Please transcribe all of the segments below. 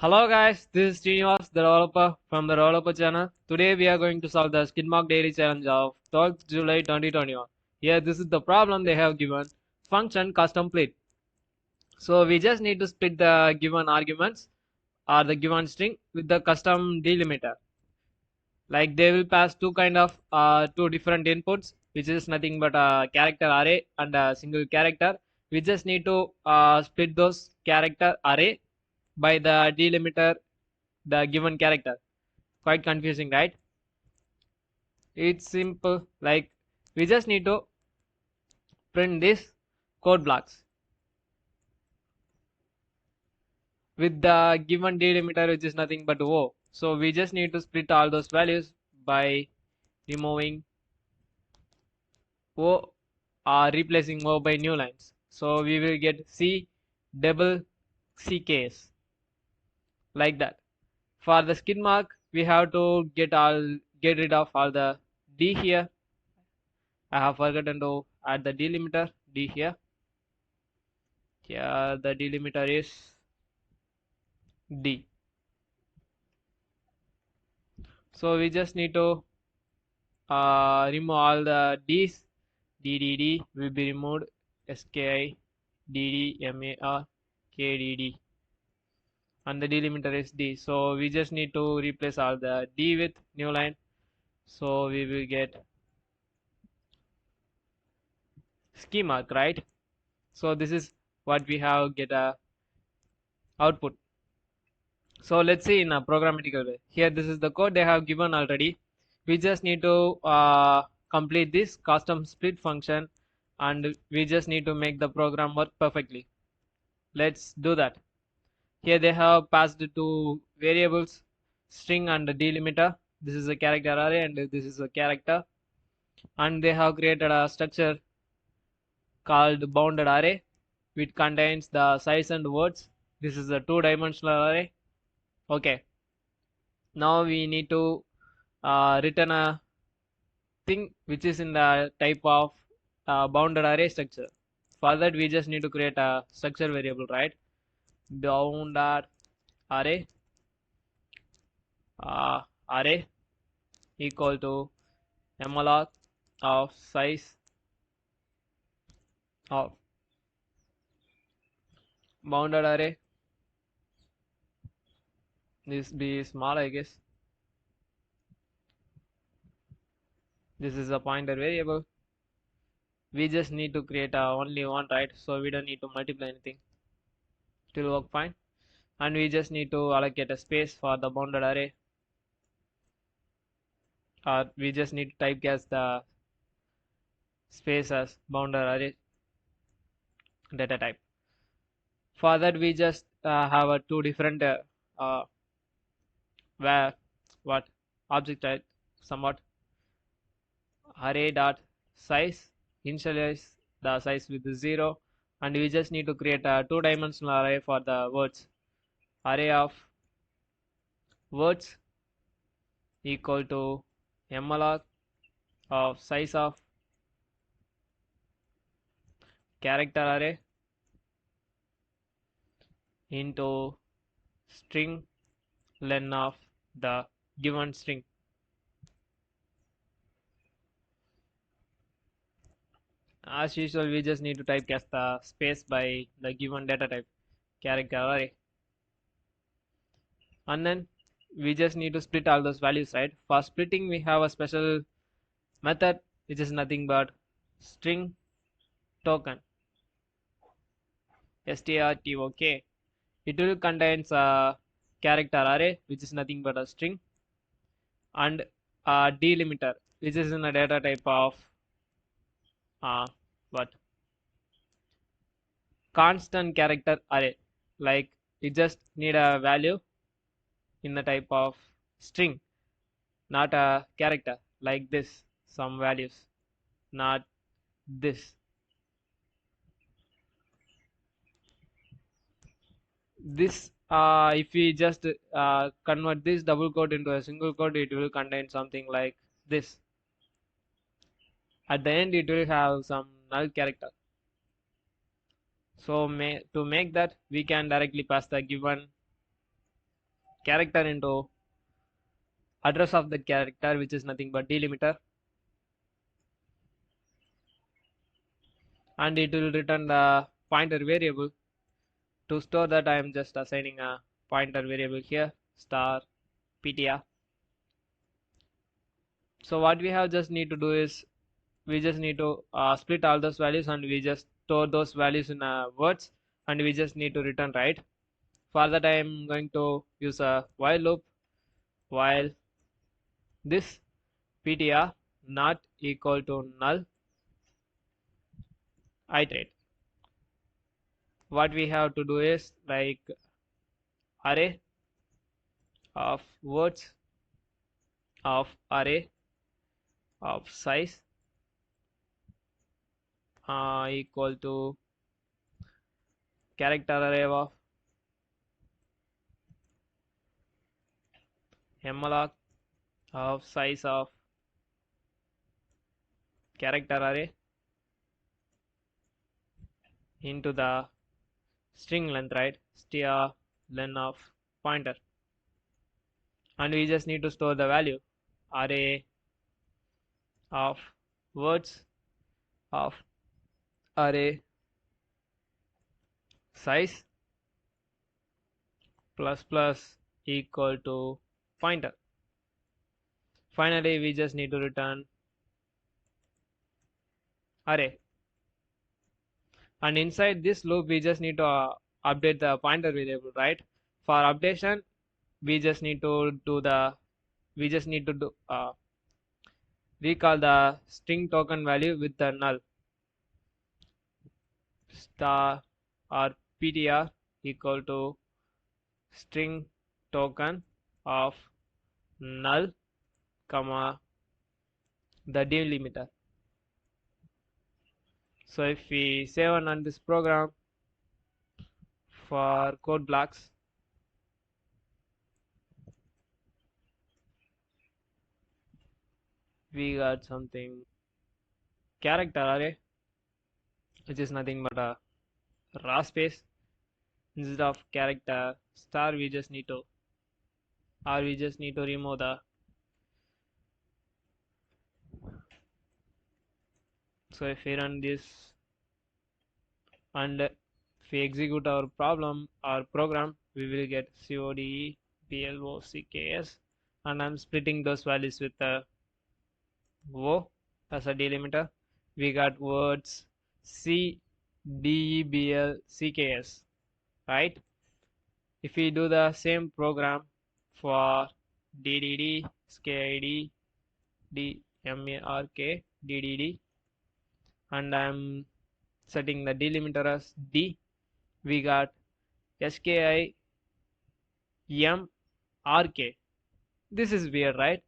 Hello guys, this is Srinivas, the developer from the developer channel. Today we are going to solve the Skidmark daily challenge of 12th July 2021. Here this is the problem they have given. Function custom split. So we just need to split the given arguments or the given string with the custom delimiter. Like they will pass two different inputs, which is nothing but a character array and a single character. We just need to split those character array by the delimiter the given character. Quite confusing, right? It's simple. Like we just need to print this code blocks with the given delimiter, which is nothing but O. So we just need to split all those values by removing O or replacing O by new lines. So we will get C double CKs like that. For the skid mark, we have to get rid of all the D here. I have forgotten to add the delimiter D here. Here the delimiter is D. So we just need to remove all the D's. D will be removed. SKI, DD, MAR, KDD. And the delimiter is D. So we just need to replace all the D with new line. So we will get schema, right? So this is what we have get a output. So let's see in a programmatical way. Here this is the code they have given already. We just need to complete this custom split function and we just need to make the program work perfectly. Let's do that. Here they have passed two variables, string and delimiter. This is a character array and this is a character, and they have created a structure called bounded array which contains the size and words. This is a two-dimensional array. Okay, now we need to return a thing which is in the type of bounded array structure. For that we just need to create a structure variable, right? Bounded array array equal to malloc of size of bounded array. This be small, I guess. This is a pointer variable. We just need to create only one, right? So we don't need to multiply anything. It will work fine. And we just need to allocate a space for the bounded array. Or we just need to typecast the space as bounded array data type. For that we just have a two different where what object type somewhat array dot size, initialize the size with 0, and we just need to create a two-dimensional array for the words. Array of words equal to malloc of size of character array into string len of the given string. As usual, we just need to typecast the space by the given data type character array, and then we just need to split all those values, right? For splitting we have a special method which is nothing but string token, strtok. It will contains a character array which is nothing but a string and a delimiter which is in a data type of what constant character array. Like you just need a value in the type of string, not a character, like this, some values, not this. This if we just convert this double quote into a single quote, it will contain something like this. At the end it will have some null character. So to make that we can directly pass the given character into address of the character, which is nothing but delimiter, and it will return the pointer variable. To store that, I am just assigning a pointer variable here, star ptr. So what we have just need to do is we just need to split all those values, and we just store those values in words, and we just need to return, right? For that, I am going to use a while loop. While this ptr not equal to null, iterate. What we have to do is like array of words of array of size equal to character array of malloc of size of character array into the string length, right? Str len of pointer, and we just need to store the value array of words of array size plus plus equal to pointer. Finally, we just need to return array, and inside this loop we just need to update the pointer variable, right? For updation, we just need to do recall the string token value with the null star or ptr equal to string token of null comma the delimiter. So if we save and run this program for code blocks, we got something character array, which is nothing but a raw space. Instead of character star, we just need to remove the. So if we run this and if we execute our program, we will get code blocks, and I'm splitting those values with the O as a delimiter. We got words cdebl right? If we do the same program for ddd skid dmark ddd, and I'm setting the delimiter as d, we got skimrk. This is weird, right?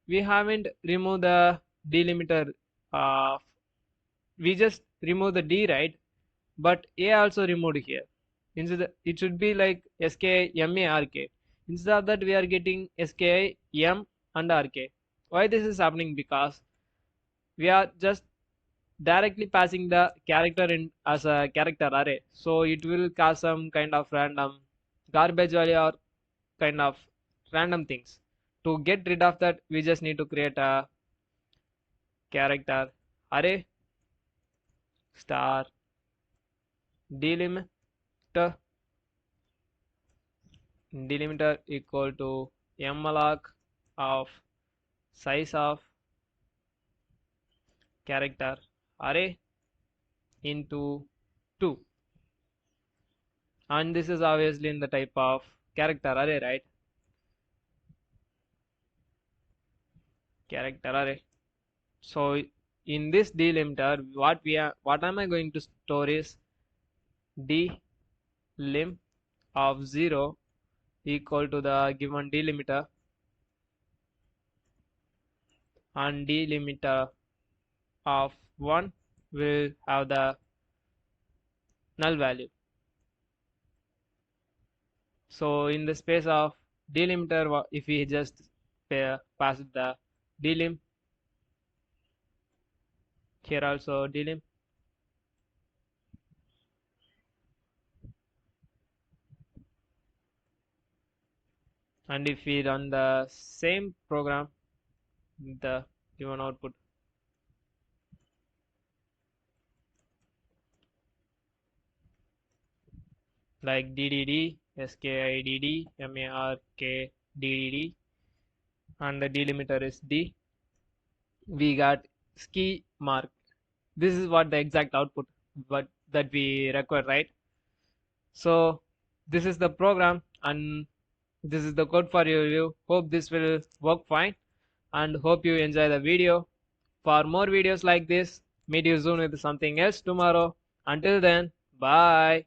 We haven't removed the delimiter. We just remove the d, right? But a also removed here. Instead, it should be like skimark. Instead of that, we are getting skim and rk. Why this is happening? Because we are just directly passing the character in as a character array, so it will cause some kind of random garbage value or kind of random things. To get rid of that, we just need to create a character array star delimiter equal to malloc of size of character array into 2, and this is obviously in the type of character array, right? Character array. So in this delimiter, what am I going to store is delim of 0 equal to the given delimiter, and delimiter of 1 will have the null value. So in the space of delimiter, if we just pass the delim, here also delim, and if we run the same program, the given output. Like DDD, SKIDD, MARKDDD, and the delimiter is D. We got ski mark. This is what the exact output but that we require, right? So this is the program and this is the code for your review. Hope this will work fine and hope you enjoy the video. For more videos like this, meet you soon with something else tomorrow. Until then, bye.